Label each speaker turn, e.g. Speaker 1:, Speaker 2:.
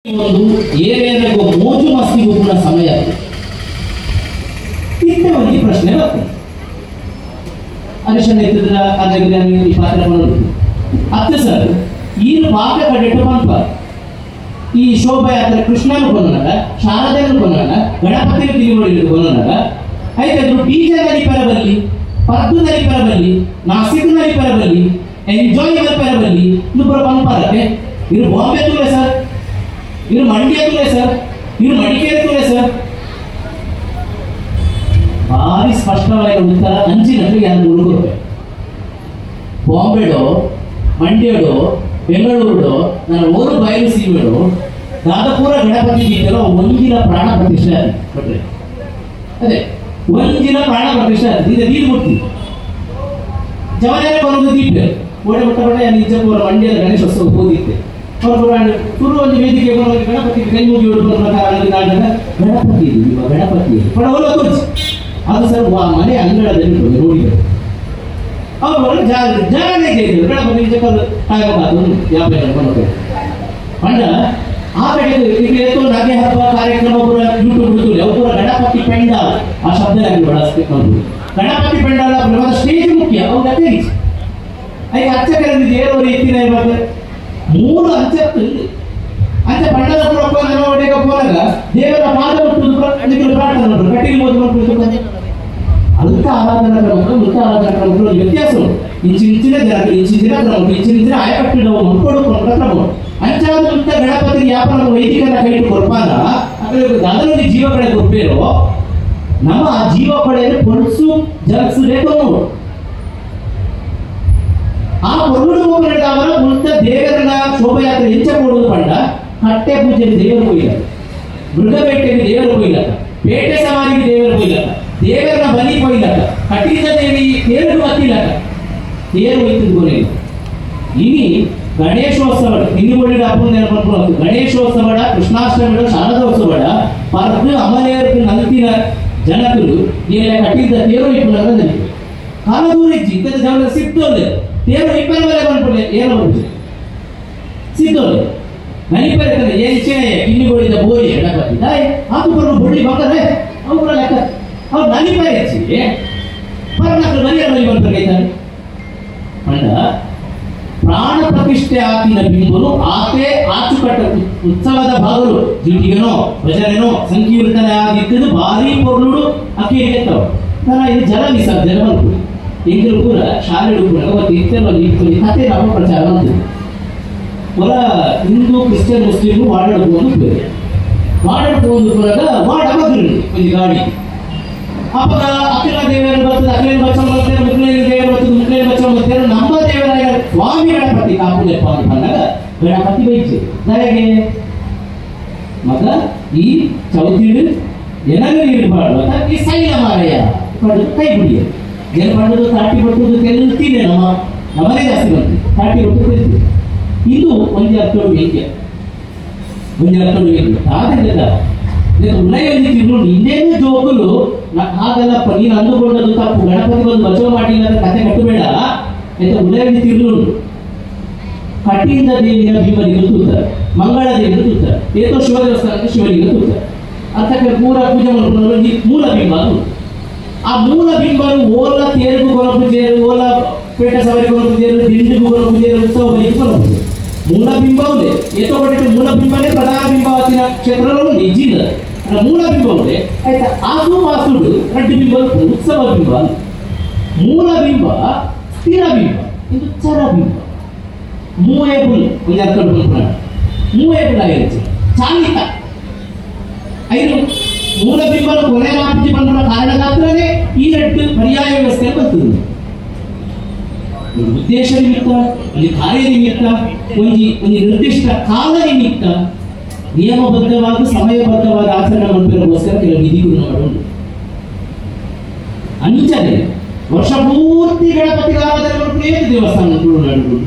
Speaker 1: ಒಂದು ಏರಿಯಾದಾಗ ಮೋಜು ಮಸ್ತಿ ಹೋಗುವ ಸಮಯ ಇತ್ತೆ ಒಂದು ಪ್ರಶ್ನೆ ಬರ್ತದೆ. ಹರೀಶಣ್ಣ ಎತ್ತಿದ್ರ ಅದಕ್ಕೆ ಈ ಪಾತ್ರ ಮಾಡೋದು ಅತ್ತೆ ಸರ್ ಈ ಪಾಕ ಕಡೆಟ್ಟು ಬಂತ ಈ ಶೋಭಾಯಾತ್ರೆ ಕೃಷ್ಣನ ಕೊನಾಗ ಶಾರದೆಯನ್ನು ಕೊನಾಗ ಗಣಪತಿನ ತಿರುವಳಿಗೆ ಕೊನಾಗ అయితే డీజే నలిపర బల్లి పద్దు నలిపర బల్లి నాసిక్ నలిపర బల్లి ఎంజాయ్ నలిపర బల్లి నువ్వు పంపారటే మీరు బాంబే ತುಲೆ ಸರ್ మీరు ಮಂಡ್ಯ ತುಲೆ ಸರ್ మీరు ಮಡಿಕೇರಿ ತುಲೆ ಸರ್ ಭಾರಿ ಸ್ಪಷ್ಟವಾದ ಉತ್ತರ ಅಂಚಿನಲ್ಲಿ ಯಾರು ಹುಡುಗರು ಬಾಂಬೆಡೋ ಮಂಡ್ಯಡೋ ಬೆಂಗಳೂರು ನಾನು ಓರು ಬಯಲು ಸೀಮೆಡು ದಾದಪುರ ಗಣಪತಿ ಗೀತೆಲ್ಲ ಒಂದಿನ ಪ್ರಾಣ ಪ್ರತಿಷ್ಠೆ ಕೊಟ್ರೆ ಅದೇ ಒಂದಿನ ಪ್ರಾಣ ಪ್ರತಿಷ್ಠೆ ಇದೆ ನೀರು ಮುಟ್ಟಿ ಜವನ ಒಂದು ದೀಪ ಓಡೆ ಬಿಟ್ಟ ಬಡ ನಿಜಪುರ ಮಂಡ್ಯದ ಗಣೇಶೋತ್ಸವ ಹೋಗಿದ್ದೆ ಅವರು ಶುರು ಒಂದು ವೇದಿಕೆ ಗಣಪತಿ ಕೈ ಮುಗಿ ಹಿಡಿದು ಗಣಪತಿ ಗಣಪತಿ ಪಡವಲ್ಲ ತೋರಿಸಿ ಅದು ಸರ್ ಮನೆ ಅಂಗಳದಲ್ಲಿ ನೋಡಿದರು ಅವರು ಜಾಗನೇ ಕೇಳಿದ್ರು ಗಣಪತಿ ನಿಜಕ್ಕೂ ಆಗಬಾರ್ದು ವ್ಯಾಪಾರ ಮಾಡ್ಕೊಂಡು ಪಂಡ ಆ ಕಡೆ ನಗೆ ಹಬ್ಬ ಕಾರ್ಯಕ್ರಮ ಪೂರ ಯೂಟ್ಯೂಬ್ ಬಿಡುತ್ತಿಲ್ಲ ಅವು ಪೂರ ಗಣಪತಿ ಪೆಂಡಾಲ್ ಆ ಶಬ್ದ ನನಗೆ ಬಳಸಬೇಕು ಗಣಪತಿ ಪೆಂಡಾಲ್ ನಮ್ಮ ಸ್ಟೇಜ್ ಮುಖ್ಯ ಅವು ಗತಿ ಐದು ಅರ್ಚಕರಲ್ಲಿ ದೇವರ ರೀತಿಯ ಇವಾಗ ಮೂರು ಅಂಚತ್ತು ಅಂಚೆ ಪಂಡದ ಪೂರ ನೆರವಡೆಗ ಹೋದಾಗ ದೇವರ ಪಾದ ಮುಟ್ಟುವುದು ಪ್ರಾರ್ಥನೆ ಮಾಡೋದು ಕಟ್ಟಿಗೆ ಓದಿ ಅಲ್ಪ ಆರಾಧನಾ ಕ್ರಮಗಳು ಮೃತ ಆರಾಧನಾ ಕ್ರಮಗಳು ವ್ಯತ್ಯಾಸ ಇಂಚಿನ ಜನರು ಇಂಚಿನ ಕ್ರಮಗಳು ಇಂಚಿನ ಆಯಕಟ್ಟು ನಾವು ಮಾಡ್ಕೊಡುವ ಕ್ರಮಗಳು ಅಂಚಾದ ಮುಕ್ತ ಗಣಪತಿ ವ್ಯಾಪಾರ ವೈದಿಕರ ಕೈಗೆ ಕೊಡ್ಪಾಗ ಅದರಲ್ಲಿ ಜೀವ ಕಡೆ ಕೊಡ್ಬೇರೋ ನಮ್ಮ ಆ ಜೀವ ಕಡೆಯನ್ನು ಕೊಡಿಸು ಜಲಸಬೇಕು ನೋಡು ಆ ಕೊರಡು ಹೋಗಿದ್ದವರ ಮುಕ್ತ ದೇವರನ್ನ ಶೋಭಾಯಾತ್ರೆ ಹೆಚ್ಚ ಕೊಡುವುದು ಪಂಡ ಕಟ್ಟೆ ಪೂಜೆಗೆ ದೇವರು ಹೋಗಿಲ್ಲ ಮೃಗಬೇಟೆಗೆ ದೇವರು ಹೋಗಿಲ್ಲ ಪೇಟೆ ಸವಾರಿಗೆ ದೇವರು ಹೋಗಿಲ್ಲ ದೇವರನ್ನ ಬಲಿ ಹೋಗಿಲ್ಲ ಕಟ್ಟಿದ ದೇವಿ ತೇರು ಗೊತ್ತಿಲ್ಲ ತೇರು ಹೋಯ್ತು ಗೊತ್ತಿಲ್ಲ ಇನಿ ಗಣೇಶೋತ್ಸವ ಹಿಂದಿನ ಹಬ್ಬ ನೆನಪು ಗಣೇಶೋತ್ಸವ ಕೃಷ್ಣಾಷ್ಟಮಿ ಶಾರದೋತ್ಸವ ಪರ್ದು ಅಮಲೆಯർക്ക് നൽകിನ ಜನಕರು ಏನ ಕಟ್ಟಿದ್ದ ತೇರು ಇಪ್ಪನದ ನೆನಪು ಕಾಲದೂರಿಜ್ಜಿ ಇಂಥ ಜನ ಸಿದ್ದೋಲೆ ತೇರು ಇಪ್ಪನ ಮೇಲೆ ಬಂದ್ಬಿಟ್ಟೆ ಏನು ಬಂತು ಸಿದ್ದೋಲೆ ನಲಿಪರೆ ಏನಿಚೆನೆ ಕಿನ್ನಿಗೋಳಿದ ಬೋರಿ ಗಣಪತಿ ದಾಯ್ ಆತು ಬರೋ ಬೊಳ್ಳಿ ಬಂದರೆ ಅವರ ಲೆಕ್ಕ ಅವ್ರು ನಲಿಪರೆ ಹೆಚ್ಚಿ ಪರ್ನಕ್ಕೆ ನಲಿಯ ನಲಿ ಬಂದ್ಬೇಕಾಯ್ತಾರೆ ಅಂಡ ಪ್ರಾಣ ಪ್ರತಿಷ್ಠೆ ಆತಿನ ಬಿಂಬನು ಆತೆ ಆಚುಕಟ್ಟ ಉತ್ಸವದ ಭಾಗಗಳು ಜಿಟಿಗೆನೋ ಭಜನೆನೋ ಸಂಕೀರ್ತನೆ ಆಗಿದ್ದು ಭಾರಿ ಪೊರ್ನುಡು ಅಕ್ಕೇರಿಗೆ ತನ ಇದು ಜಲ ವಿಸರ್ಜನೆ ಬಂತು ಈಗಲೂ ಕೂಡ ಶಾಲೆಗಳು ಕೂಡ ಅವತ್ತು ಇತ್ತೆಲ್ಲ ಕತೆ ನಮ್ಮ ಪ್ರಚಾರ ಮಾಡ್ತೀವಿ ಹೊರ ಹಿಂದೂ ಕ್ರಿಶ್ಚಿಯನ್ ಮುಸ್ಲಿಮ್ ವಾಡಾಡ್ಕೊಂಡು ಬೇರೆ ವಾಡಾಡ್ಕೊಂಡು ಬರಾಗ ವಾಡಬದ್ರು ಒಂದು ಗಾಡಿ ಅವಾಗ ಅಖಿಲ ದೇವರು ಬರ್ತದೆ ಅಖಿಲ ಬಚ್ಚ ಬರ್ತಾರೆ ಮುಕ್ಲೇನ ದೇವರು ಬರ್ತದೆ ಮುಕ್ಲೇನ ಬಚ್ಚ ಬರ್ತಾರೆ ನಮ್ಮ ದೇವರಾಯ ಸ್ವಾಮಿ ಗಣಪತಿ ಕಾಪುಲೆಪ್ಪ ಅಂತ ಬಂದಾಗ ಗಣಪತಿ ಬೈಚೆ ನನಗೆ ಮಗ ಈ ಚೌತಿಡು ಏನಾದ್ರು ಇರಬಾರ್ದು ಅಂತ ಈ ಸೈಲ ಮಾರಯ್ಯ ಪಡೆದು ಕೈ ಬಿಡಿಯ ಏನು ಪಡೆದು ತಾಟಿ ಬಟ್ಟುದು ತೆಲ್ತೀನಿ ನಮ್ಮನೇ ಜಾಸ್ತಿ ಬರ್ತೀವಿ ತಾಟಿ ಬಟ್ಟು ತೆಲ್ತೀವಿ ಇದು ಒಂದು ಅರ್ಥಗಳು ಹೇಗೆ ಒಂದು ಅರ್ಥಗಳು ಹೇಗೆ ಆದ್ರಿಂದ ಉಳ್ಳಾಯಲ್ಲಿ ತಿರುಳು ಇನ್ನೇನು ಜೋಕುಲು ಹಾಗಲ್ಲಪ್ಪ ನೀನು ಅಂದುಕೊಂಡದ್ದು ತಪ್ಪು ಗಣಪತಿ ಒಂದು ಬಚಾವ ಮಾಡಿಲ್ಲ ಅಂತ ಕತೆ ಕಟ್ಟಬೇಡ ಅಂತ ಉಳ್ಳಾಯಲ್ಲಿ ತಿರುಳು ಕಟ್ಟಿಯಿಂದ ದೇವಿನ ಭೀಮನಿಗೆ ತೂತಾರೆ ಮಂಗಳ ದೇವಿಗೆ ತೂತಾರೆ ಏತೋ ಶಿವ ದೇವಸ್ಥಾನಕ್ಕೆ ಶಿವನಿಗೆ ತೂತಾರೆ ಅದಕ್ಕೆ ಪೂರ ಪೂಜೆ ಮಾಡ್ಕೊಂಡು ಮೂಲ ಬಿಂಬ ಆ ಮೂಲ ಬಿಂಬನು ಓಲ ತೇರುಗೂ ಕೊನ ಪೂಜೆರು ಓಲ ಪೇಟ ಸವಾರಿ ಕೊನ ಪೂಜೆರು ದಿಂಡಿಗೂ ಕೊನ ಪೂಜೆರು ಉತ್ಸವ ಬಲಿಗೆ ಕೊನ ಪೂಜೆ ಮೂಲ ಬಿಂಬ ಇದೆ ಏತೋ ಬಟ್ಟೆ ಮೂಲ ಬಿಂಬನೇ ಪ್ರಧಾನ ಬಿಂಬವಾಚಿನ ಕ್ಷೇತ್ರಗಳು ನಿಜಿಲ್ಲ ಮೂಲ ಬಿಂಬ ಇದೆ ಆಯ್ತಾ ಆಸು ವಾಸುಡು ರೆಡ್ಡಿ ಬಿಂಬ ಉತ್ಸವ ಬಿಂಬ ಮೂಲ ಬಿಂಬ ಸ್ಥಿರ ಬಿಂಬ ಇದು ಚರ ಬಿಂಬ ಮೂವೇಬುಲ್ ಒಂದು ಅರ್ಥ ಮೂವೇಬುಲ್ ಆಗಿರುತ್ತೆ ಚಾಲಿತ ಐದು ಮೂಲ ಬಿಂಬನ ಕೊನೆ ಮಾಪಿ ಬಂದ ಕಾರಣದಾತ್ರನೇ ಈ ರೆಡ್ಡು ಪರ್ಯಾಯ ವ್ಯವಸ್ಥೆ ಬರ್ತದೆ ಒಂದು ಉದ್ದೇಶ ನಿಮಿತ್ತ ಒಂದು ಕಾರ್ಯ ನಿಮಿತ್ತ ಒಂದು ನಿರ್ದಿಷ್ಟ ಕಾಲ ನಿಮಿತ್ತ ನಿಯಮಬದ್ಧವಾದ ಸಮಯಬದ್ಧವಾದ ಆಚರಣೆ ಮಾಡಬೇಕಾಗೋಸ್ಕರ ಕೆಲವು ವಿಧಿಗಳು ಮಾಡೋದು ಅಂಚನೆ ವರ್ಷ ಪೂರ್ತಿ ಗಣಪತಿ ಆರಾಧನೆ ಮಾಡ್ಕೊಂಡು ದೇವಸ್ಥಾನ ನಡುವುದು